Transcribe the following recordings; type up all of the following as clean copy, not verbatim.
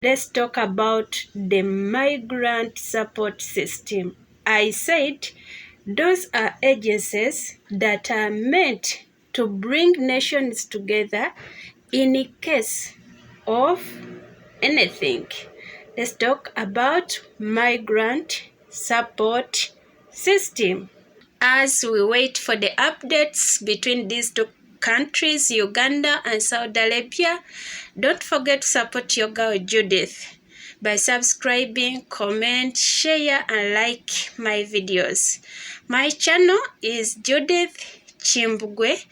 let's talk about the migrant support system. I said those are agencies that are meant to bring nations together in case of anything. Let's talk about migrant support system. As we wait for the updates between these two countries, Uganda and Saudi Arabia, don't forget to support your girl Judith by subscribing, comment, share, and like my videos. My channel is Judith Chimbugwe.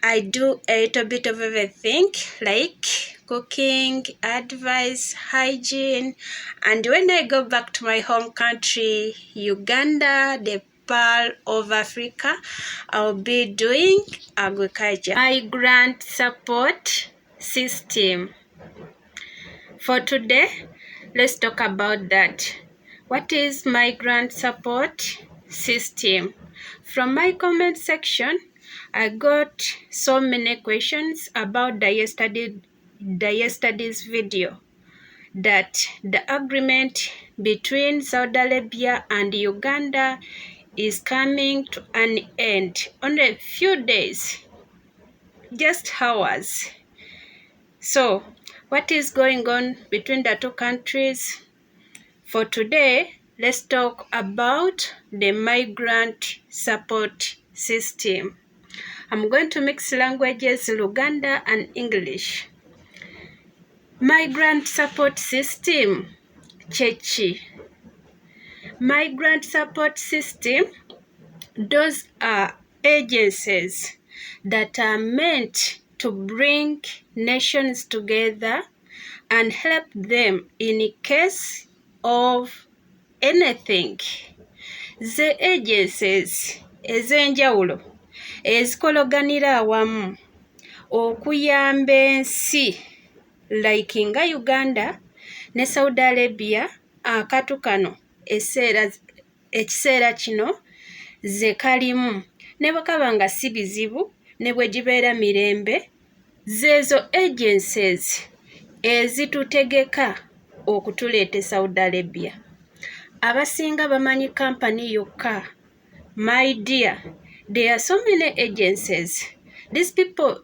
I do a little bit of everything like cooking, advice, hygiene, and when I go back to my home country, Uganda, the Pearl of Africa, I'll be doing agriculture. Migrant support system. For today, let's talk about that. What is migrant support system? From my comment section, I got so many questions about the yesterday's video, that the agreement between Saudi Arabia and Uganda is coming to an end on a few days, just hours. So, what is going on between the two countries? For today, let's talk about the migrant support system. I'm going to mix languages, Luganda and English. Migrant support system, chechi. Migrant support system, those are agencies that are meant to bring nations together and help them in case of anything. The agencies ez'enjawulo ezikologanira awamu okuyamba ensi like nga Uganda ne Saudi Arabia akatu kano ekiseera kino ze kalimu, ne bwekaba nga si bizibu ne bwe gibeera mirembe, zeezo agencies ezitutegeka okutuleeta Saudi Arabia. Abasinga bamanyi company yokka. My dear, there are so many agencies. These people,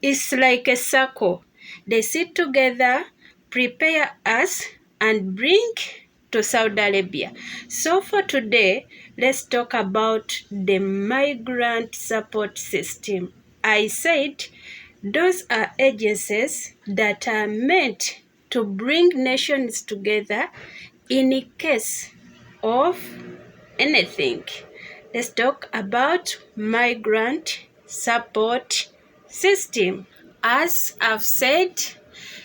it's like a circle. They sit together, prepare us, and bring to Saudi Arabia. So for today, let's talk about the migrant support system. I said those are agencies that are meant to bring nations together in case of anything. Let's talk about migrant support system. As I've said,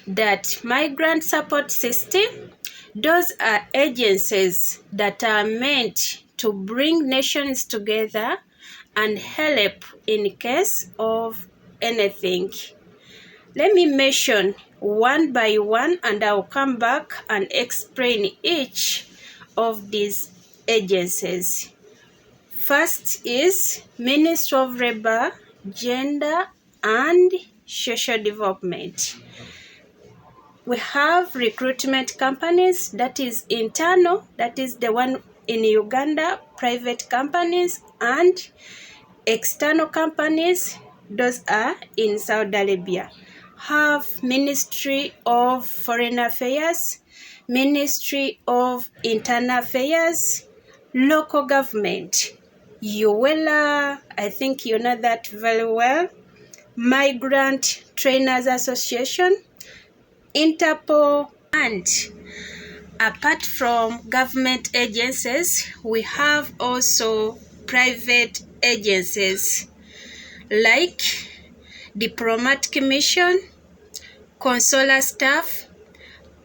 that migrant support system, those are agencies that are meant to bring nations together and help in case of anything. Let me mention one by one and I'll come back and explain each of these agencies. First is Ministry of Labor, Gender and Social Development. We have recruitment companies, that is internal, that is the one in Uganda, private companies, and external companies, those are in Saudi Arabia. Have Ministry of Foreign Affairs, Ministry of Internal Affairs, local government, UWELA, I think you know that very well, Migrant Trainers Association, Interpol, and apart from government agencies, we have also private agencies like diplomatic mission, consular staff,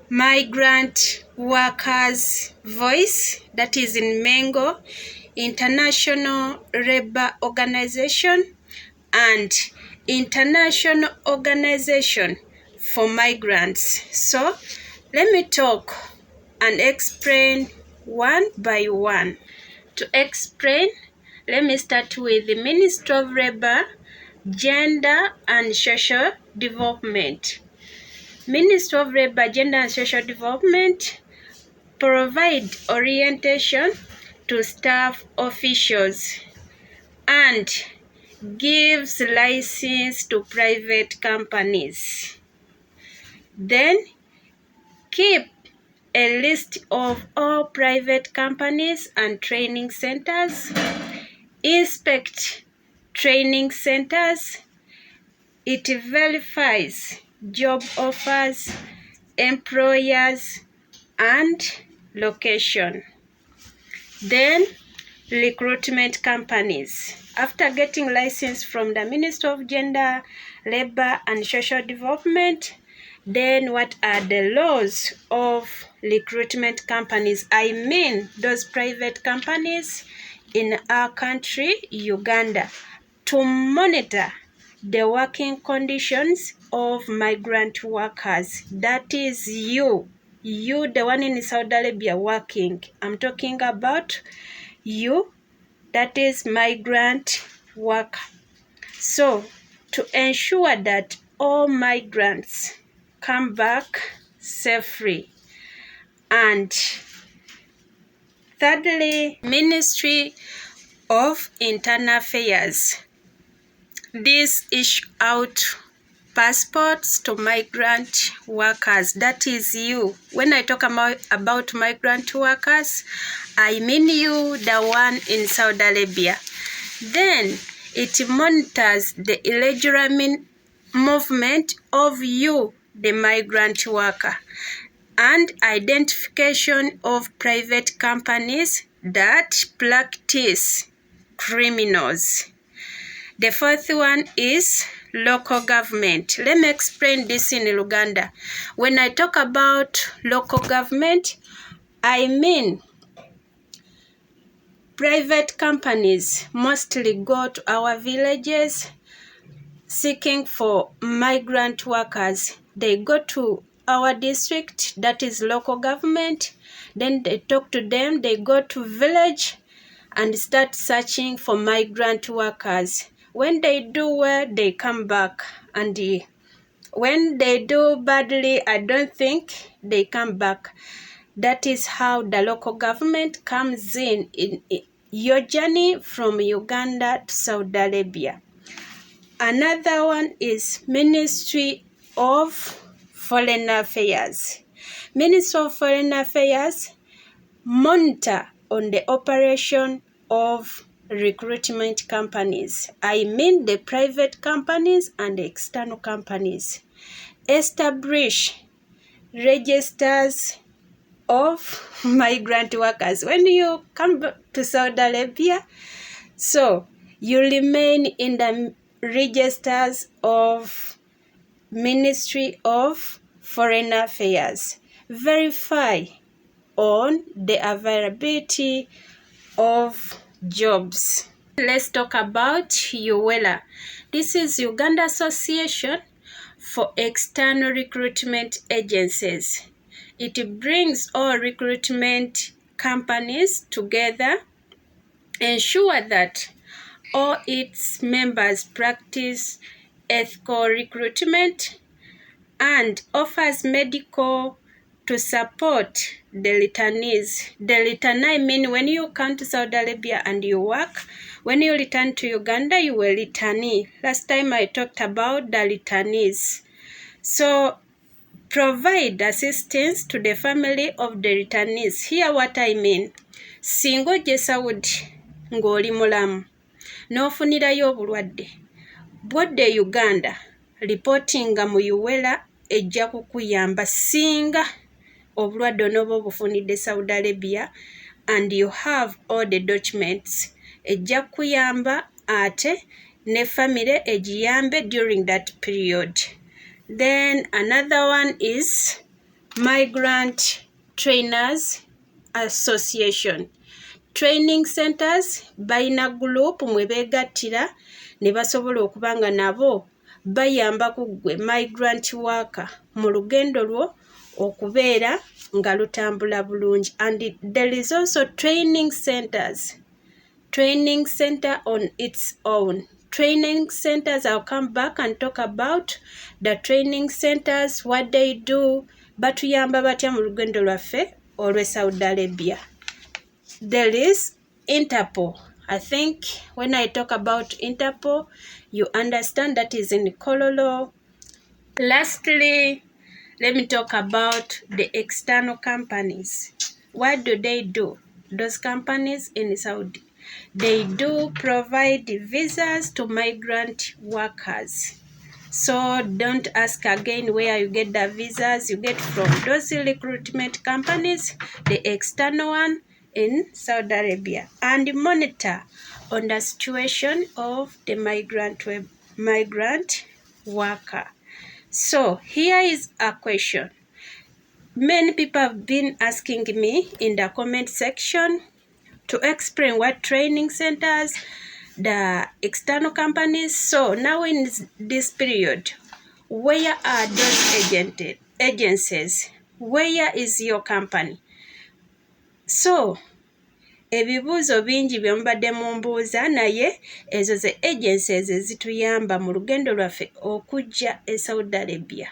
migrant workers voice, that is in Mengo, International Labor Organization, and International Organization for Migrants. So let me talk and explain one by one. To explain, let me start with the Ministry of Labor, Gender and Social Development. Ministry of Labour, Gender and Social Development provide orientation to staff officials and gives license to private companies. Then keep a list of all private companies and training centers. Inspect training centers. It verifies job offers, employers, and location. Then recruitment companies. After getting license from the Ministry of Gender, Labour and Social Development, then what are the laws of recruitment companies? I mean those private companies in our country, Uganda, to monitor the working conditions of migrant workers. That is you, the one in Saudi Arabia working. I'm talking about you, that is migrant worker. So to ensure that all migrants come back safely. And thirdly, Ministry of Internal Affairs. This issue out passports to migrant workers. That is you. When I talk about migrant workers, I mean you, the one in Saudi Arabia. Then it monitors the irregular movement of you, the migrant worker, and identification of private companies that practice criminals. The fourth one is local government. Let me explain this in Uganda. When I talk about local government, I mean private companies mostly go to our villages seeking for migrant workers. They go to our district, that is local government, then they talk to them, they go to village and start searching for migrant workers. When they do well, they come back, and when they do badly, I don't think they come back. That is how the local government comes in your journey from Uganda to Saudi Arabia. Another one is Ministry of Foreign Affairs. Ministry of Foreign Affairs monitor on the operation of recruitment companies. I mean the private companies and the external companies. Establish registers of migrant workers. When you come to Saudi Arabia, so you remain in the registers of Ministry of Foreign Affairs. Verify on the availability of jobs. Let's talk about UWELA. This is Uganda Association for External Recruitment Agencies. It brings all recruitment companies together, ensure that all its members practice ethical recruitment, and offers medical to support the returnees. The return, I mean when you come to Saudi Arabia and you work, when you return to Uganda, you will returnee. Last time I talked about the returnees. So provide assistance to the family of the returnees. Here what I mean. Singo je Saudi ng'oli mulamu n'ofunirayo obulwadde, bw'odde Uganda, reportinga mu UWELA ejja kukuyamba singa obulwadde onoba obufunidde Saudi Arabia and you have all the documents. Ejja kuyamba ate ne family ejiyambe during that period. Then another one is Migrant Trainers Association. Training centers bayina group mwe begattira ne basobola okubanga nabo bayamba ku gwe migrant worker mu lugendo lwo okubeera nga lutambula bulungi. And there is also training centers. Training center on its own. training centers. I'll come back and talk about the training centers, what they do, batuyamba batya mu lugendo lwaffe olw'e Saudi Arabia. There is Interpol. I think when I talk about Interpol, you understand that is in Kololo. Lastly, let me talk about the external companies. What do they do? Those companies in Saudi, they do provide visas to migrant workers. So don't ask again where you get the visas. You get from those recruitment companies, the external one in Saudi Arabia, and monitor on the situation of the migrant worker. So here is a question. Many people have been asking me in the comment section to explain what training centers, the external companies. So now in this period, where are those agencies? Where is your company? So ebibuuzo bingi bye mubadde mumbuuza, naye ezo ze agencies ezituyamba mu lugendo lwaffe okujja e Saudi Arabia.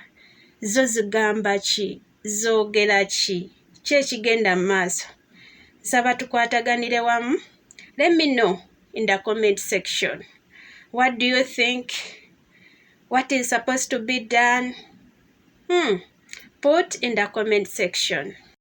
Zo zigamba ki? Zoogera ki? Ki ekigenda mu maaso? Nsaba tukwataganire wamu. Let me know in the comment section. What do you think? What is supposed to be done? Put in the comment section.